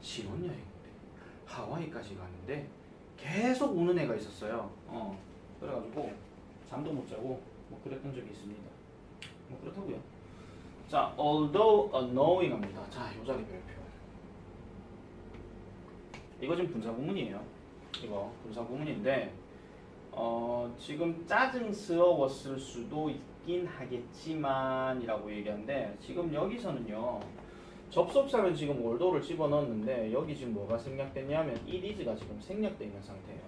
신혼여행 때 하와이까지 가는데 계속 우는 애가 있었어요. 그래가지고 잠도 못 자고 뭐 그랬던 적이 있습니다. 뭐 그렇다고요. 자, although annoying 합니다. 자, 요 자리 별표. 이거 지금 분사구문이에요. 이거 분사구문인데 지금 짜증스러웠을 수도 있긴 하겠지만 이라고 얘기하는데 지금 여기서는요. 접속사는 지금 although를 집어넣었는데 여기 지금 뭐가 생략됐냐면 it is가 지금 생략되어 있는 상태예요.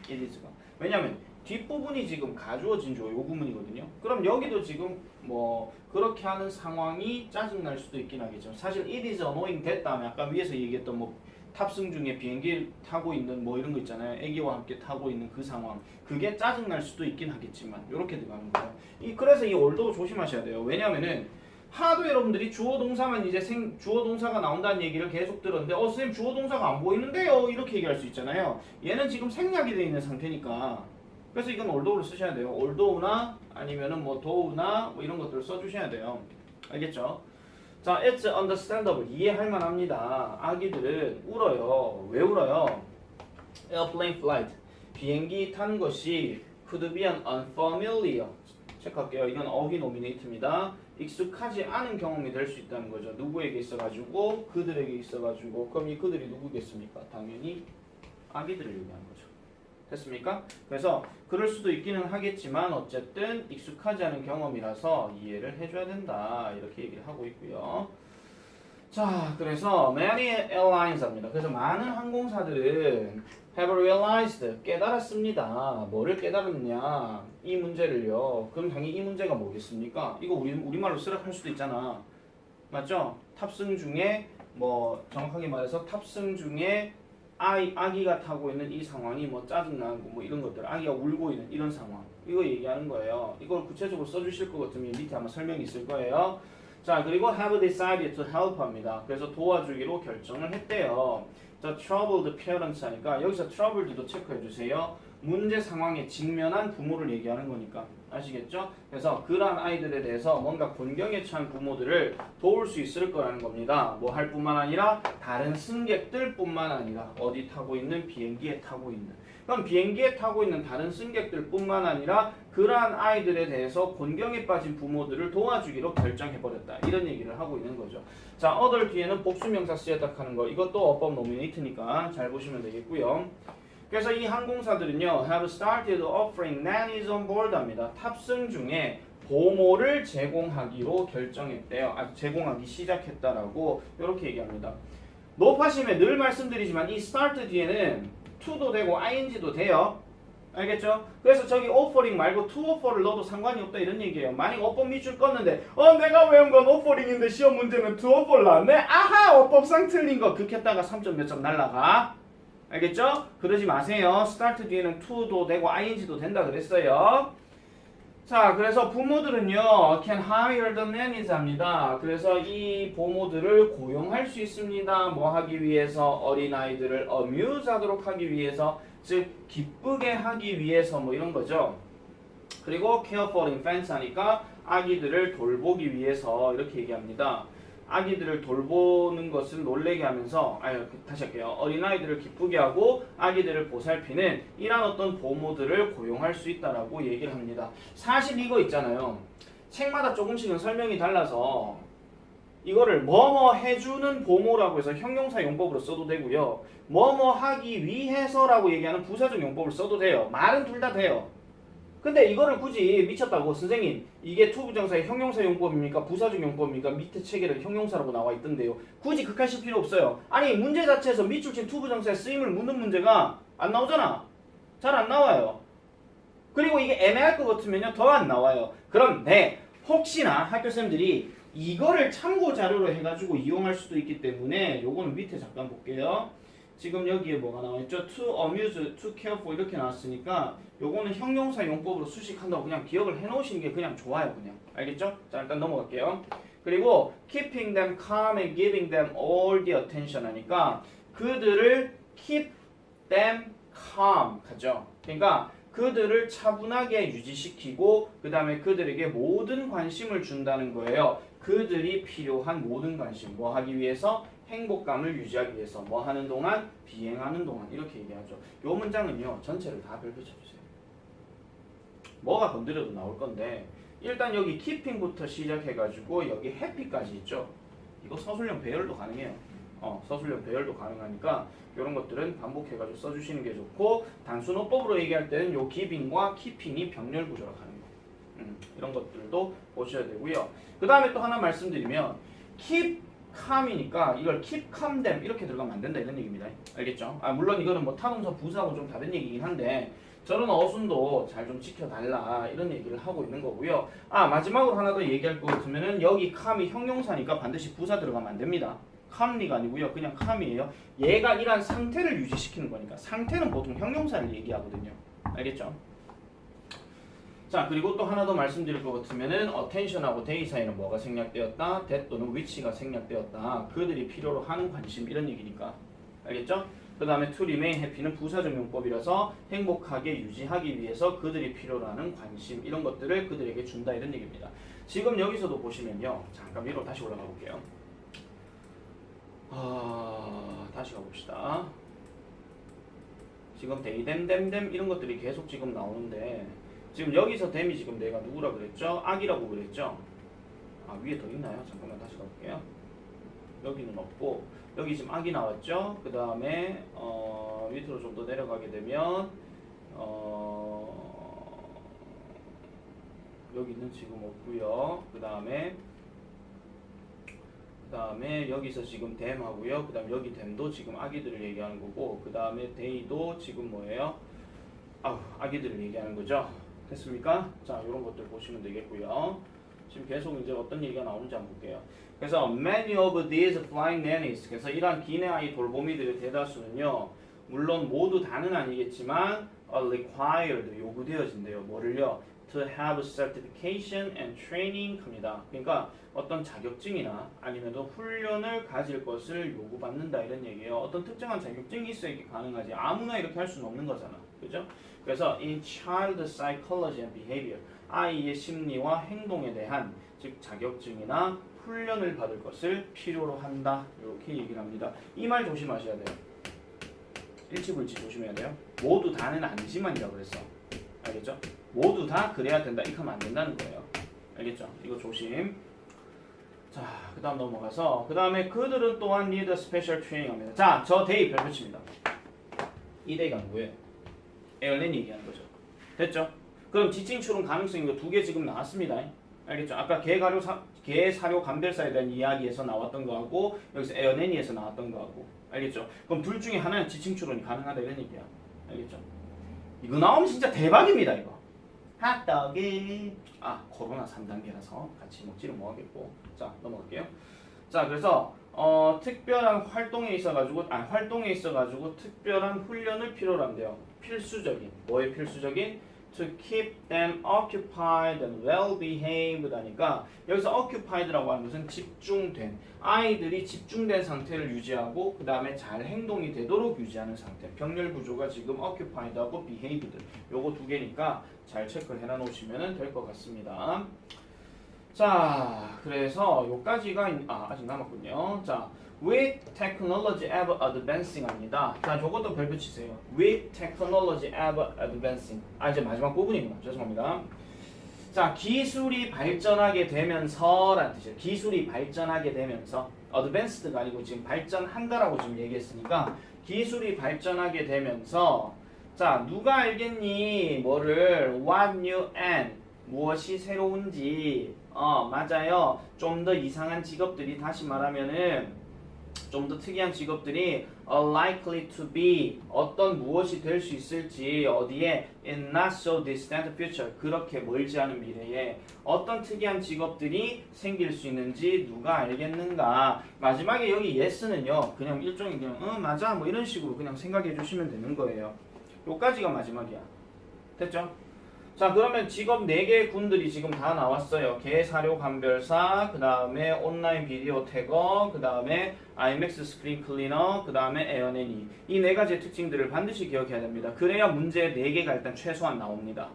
it is가. 왜냐면 뒷부분이 지금 가주어진 주어 요 구문이거든요. 그럼 여기도 지금 뭐 그렇게 하는 상황이 짜증날 수도 있긴 하겠지만 사실 it is annoying 됐다면 아까 위에서 얘기했던 뭐 탑승 중에 비행기를 타고 있는 뭐 이런 거 있잖아요. 애기와 함께 타고 있는 그 상황. 그게 짜증날 수도 있긴 하겠지만 이렇게 들어가는 거예요. 그래서 이 although 조심하셔야 돼요. 왜냐면은 하도 여러분들이 주어 동사만 이제 주어 동사가 나온다는 얘기를 계속 들었는데 선생님 주어 동사가 안 보이는데요 이렇게 얘기할 수 있잖아요. 얘는 지금 생략이 되어 있는 상태니까 그래서 이건 although를 쓰셔야 돼요. although나 아니면은 뭐 though나 뭐 이런 것들을 써주셔야 돼요. 알겠죠? 자, it's understandable. 이해할 만합니다. 아기들은 울어요. 왜 울어요? airplane flight. 비행기 타는 것이 could be an unfamiliar. 체크할게요. 이건 어휘 노미네이트입니다. 익숙하지 않은 경험이 될 수 있다는 거죠. 누구에게 있어가지고 그들에게 있어가지고 그럼 이 그들이 누구겠습니까? 당연히 아기들을 얘기하는 거죠. 됐습니까? 그래서 그럴 수도 있기는 하겠지만 어쨌든 익숙하지 않은 경험이라서 이해를 해줘야 된다 이렇게 얘기를 하고 있고요. 자, 그래서 many airlines 합니다. 그래서 많은 항공사들은 have realized 깨달았습니다. 뭐를 깨달았느냐 이 문제를요. 그럼 당연히 이 문제가 뭐겠습니까? 이거 우리말로 쓰라 할 수도 있잖아. 맞죠? 탑승 중에 뭐 정확하게 말해서 탑승 중에 아기가 타고 있는 이 상황이 뭐 짜증나고 뭐 이런 것들 아기가 울고 있는 이런 상황 이거 얘기하는 거예요. 이걸 구체적으로 써주실 것 같으면 밑에 아마 설명이 있을 거예요. 자, 그리고 have decided to help 합니다. 그래서 도와주기로 결정을 했대요. 자, troubled parents 하니까 여기서 troubled도 체크해 주세요. 문제 상황에 직면한 부모를 얘기하는 거니까 아시겠죠? 그래서 그러한 아이들에 대해서 뭔가 곤경에 처한 부모들을 도울 수 있을 거라는 겁니다. 뭐 할 뿐만 아니라 다른 승객들 뿐만 아니라 어디 타고 있는 비행기에 타고 있는 그럼 비행기에 타고 있는 다른 승객들 뿐만 아니라 그러한 아이들에 대해서 곤경에 빠진 부모들을 도와주기로 결정해버렸다. 이런 얘기를 하고 있는 거죠. 자, other 뒤에는 복수명사 쓰였다 하는 거 이것도 어법 노미네이트니까 잘 보시면 되겠고요. 그래서 이 항공사들은요, have started offering nannies on board 합니다. 탑승 중에 보모를 제공하기로 결정했대요. 제공하기 시작했다라고 이렇게 얘기합니다. 높아심에 늘 말씀드리지만 이 start 뒤에는 to도 되고 ing도 돼요. 알겠죠? 그래서 저기 offering 말고 to offer를 넣어도 상관이 없다 이런 얘기예요. 만약 어법 밑줄 껐는데 내가 외운 건 offering인데 시험 문제는 to offer 나왔네? 아하! 어법상 틀린 거 극했다가 3점 몇 점 날라가. 알겠죠? 그러지 마세요. start 뒤에는 to도 되고 ing도 된다 그랬어요. 자, 그래서 부모들은요 can hire the nannies 합니다. 그래서 이 보모들을 고용할 수 있습니다. 뭐 하기 위해서? 어린아이들을 amuse 하도록 하기 위해서 즉 기쁘게 하기 위해서 뭐 이런 거죠. 그리고 care for infants 하니까 아기들을 돌보기 위해서 이렇게 얘기합니다. 아기들을 돌보는 것을 놀래게 하면서 다시 할게요. 어린아이들을 기쁘게 하고 아기들을 보살피는 이런 어떤 보모들을 고용할 수 있다라고 얘기를 합니다. 사실 이거 있잖아요. 책마다 조금씩은 설명이 달라서 이거를 뭐뭐 해주는 보모라고 해서 형용사 용법으로 써도 되고요. 뭐뭐 하기 위해서라고 얘기하는 부사적 용법을 써도 돼요. 말은 둘 다 돼요. 근데 이거를 굳이 미쳤다고 선생님 이게 투부정사의 형용사 용법입니까? 부사적 용법입니까? 밑에 체계를 형용사라고 나와 있던데요. 굳이 극하실 필요 없어요. 아니 문제 자체에서 밑줄친 투부정사의 쓰임을 묻는 문제가 안 나오잖아. 잘 안 나와요. 그리고 이게 애매할 것 같으면요 더 안 나와요. 그런데 혹시나 학교생들이 이거를 참고 자료로 해가지고 이용할 수도 있기 때문에 요거는 밑에 잠깐 볼게요. 지금 여기에 뭐가 나와있죠? to amuse, to care for 이렇게 나왔으니까 요거는 형용사 용법으로 수식한다고 그냥 기억을 해놓으시는 게 그냥 좋아요. 그냥 알겠죠? 자 일단 넘어갈게요. 그리고 keeping them calm and giving them all the attention 하니까 그들을 keep them calm 하죠. 그러니까 그들을 차분하게 유지시키고 그 다음에 그들에게 모든 관심을 준다는 거예요. 그들이 필요한 모든 관심 뭐 하기 위해서? 행복감을 유지하기 위해서 뭐 하는 동안? 비행하는 동안 이렇게 얘기하죠. 요 문장은요 전체를 다 별표쳐주세요. 뭐가 건드려도 나올 건데 일단 여기 keeping부터 시작해가지고 여기 happy까지 있죠. 이거 서술형 배열도 가능해요. 서술형 배열도 가능하니까 이런 것들은 반복해가지고 써주시는 게 좋고 단순어법으로 얘기할 때는 요 giving과 keeping이 병렬 구조로 가는 거. 이런 것들도 보셔야 되고요. 그 다음에 또 하나 말씀드리면 keep calm이니까 이걸 keep calm them 이렇게 들어가면 안 된다 이런 얘기입니다. 알겠죠? 물론 이거는 뭐 타동사 부사하고 좀 다른 얘기긴 한데 저런 어순도 잘 좀 지켜달라 이런 얘기를 하고 있는 거고요. 마지막으로 하나 더 얘기할 것 같으면은 여기 calm이 형용사니까 반드시 부사 들어가면 안 됩니다. calmly가 아니고요. 그냥 calm이에요. 얘가 이러한 상태를 유지시키는 거니까 상태는 보통 형용사를 얘기하거든요. 알겠죠? 자 그리고 또 하나 더 말씀드릴 것 같으면은 attention하고 they 사이는 뭐가 생략되었다? that 또는 which가 생략되었다. 그들이 필요로 하는 관심 이런 얘기니까 알겠죠? 그 다음에 to remain happy는 부사적 용법이라서 행복하게 유지하기 위해서 그들이 필요로 하는 관심 이런 것들을 그들에게 준다 이런 얘기입니다. 지금 여기서도 보시면요 잠깐 위로 다시 올라가 볼게요. 다시 가봅시다. 지금 they, them 이런 것들이 계속 지금 나오는데 지금 여기서 them이 지금 내가 누구라 그랬죠? 악이라고 그랬죠? 위에 더 있나요? 잠깐만 다시 가볼게요. 여기는 없고 여기 지금 악이 나왔죠? 그 다음에 밑으로 좀 더 내려가게 되면 여기는 지금 없고요. 그 다음에 여기서 지금 them 하고요. 그 다음에 여기 them도 지금 아기들을 얘기하는 거고 그 다음에 they도 지금 뭐예요? 아기들을 얘기하는 거죠. 됐습니까? 자, 이런 것들 보시면 되겠고요. 지금 계속 이제 어떤 얘기가 나오는지 한번 볼게요. 그래서 many of these flying nannies 그래서 이러한 기내 아이 돌보미들의 대다수는요. 물론 모두 다는 아니겠지만 required 요구되어진대요. 뭐를요? to have certification and training 합니다. 그러니까 어떤 자격증이나 아니면 훈련을 가질 것을 요구받는다 이런 얘기예요. 어떤 특정한 자격증이 있어야지 가능하지. 아무나 이렇게 할 수는 없는 거잖아. 그죠? 그래서 in child psychology and behavior 아이의 심리와 행동에 대한 즉 자격증이나 훈련을 받을 것을 필요로 한다. 이렇게 얘기를 합니다. 이 말 조심하셔야 돼요. 일치불치 조심해야 돼요. 모두 다는 아니지만이라고 그랬어. 알겠죠? 모두 다 그래야 된다. 이렇게 하면 안 된다는 거예요. 알겠죠? 이거 조심. 자, 그 다음 넘어가서 그 다음에 그들은 또한 need special training 합니다. 자, 저 they 별표칩니다. 이 they가 누구예요? 에어렌 얘기하는 거죠. 됐죠? 그럼 지칭 추론 가능성이 두 개 지금 나왔습니다. 알겠죠? 아까 개 사료 감별사에 대한 이야기에서 나왔던 거하고 여기서 에어네니에서 나왔던 거하고 알겠죠? 그럼 둘 중에 하나는 지칭 추론이 가능하다 이런 얘기야. 알겠죠? 이거 나오면 진짜 대박입니다. 이거 핫도그 코로나 3단계라서 같이 먹지를 못하겠고 자 넘어갈게요. 자 그래서 특별한 활동에 있어가지고 특별한 훈련을 필요로 한대요. 필수적인 뭐의 필수적인 to keep them occupied and well behaved 하니까 여기서 occupied라고 하는 것은 집중된 아이들이 집중된 상태를 유지하고 그 다음에 잘 행동이 되도록 유지하는 상태 병렬 구조가 지금 occupied하고 behaved 요거 두 개니까 잘 체크를 해놔 놓으시면 될 것 같습니다. 자 그래서 요까지가 아직 남았군요. 자 with technology ever advancing 합니다. 자, 저것도 별 붙이세요. with technology ever advancing. 이제 마지막 부분이구나. 죄송합니다. 자, 기술이 발전하게 되면서라는 뜻이에요. 기술이 발전하게 되면서 advanced가 아니고 지금 발전한다라고 지금 얘기했으니까 기술이 발전하게 되면서 자, 누가 알겠니? 뭐를 what new and 무엇이 새로운지 맞아요. 좀 더 이상한 직업들이 다시 말하면은 좀 더 특이한 직업들이 likely to be 어떤 무엇이 될 수 있을지 어디에 in not so distant future 그렇게 멀지 않은 미래에 어떤 특이한 직업들이 생길 수 있는지 누가 알겠는가. 마지막에 여기 yes는요 그냥 일종의 그냥 맞아 뭐 이런 식으로 그냥 생각해 주시면 되는 거예요. 요까지가 마지막이야. 됐죠? 자 그러면 직업 4개의 군들이 지금 다 나왔어요. 개사료 감별사, 그 다음에 온라인 비디오 태거, 그 다음에 IMAX 스크린 클리너, 그 다음에 에어내니 이 4가지의 특징들을 반드시 기억해야 됩니다. 그래야 문제 4개가 일단 최소한 나옵니다.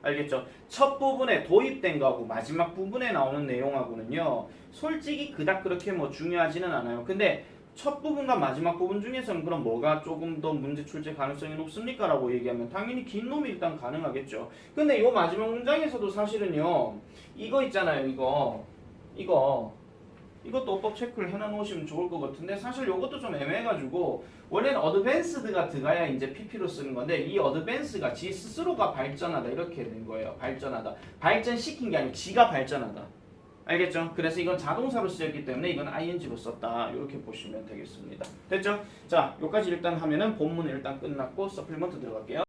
알겠죠? 첫 부분에 도입된 거하고 마지막 부분에 나오는 내용하고는요 솔직히 그닥 그렇게 뭐 중요하지는 않아요. 근데 첫 부분과 마지막 부분 중에서는 그럼 뭐가 조금 더 문제 출제 가능성이 높습니까? 라고 얘기하면 당연히 긴 놈이 일단 가능하겠죠. 근데 이 마지막 문장에서도 사실은요 이거 있잖아요. 이것도 어법 체크를 해놔 놓으시면 좋을 것 같은데 사실 이것도 좀 애매해가지고 원래는 어드밴스드가 들어가야 이제 PP로 쓰는 건데 이 어드밴스가 지 스스로가 발전하다 이렇게 된 거예요. 발전하다. 발전시킨 게 아니고 지가 발전하다. 알겠죠? 그래서 이건 자동사로 쓰였기 때문에 이건 ing로 썼다. 이렇게 보시면 되겠습니다. 됐죠? 자, 여기까지 일단 하면은 본문은 일단 끝났고 서플리먼트 들어갈게요.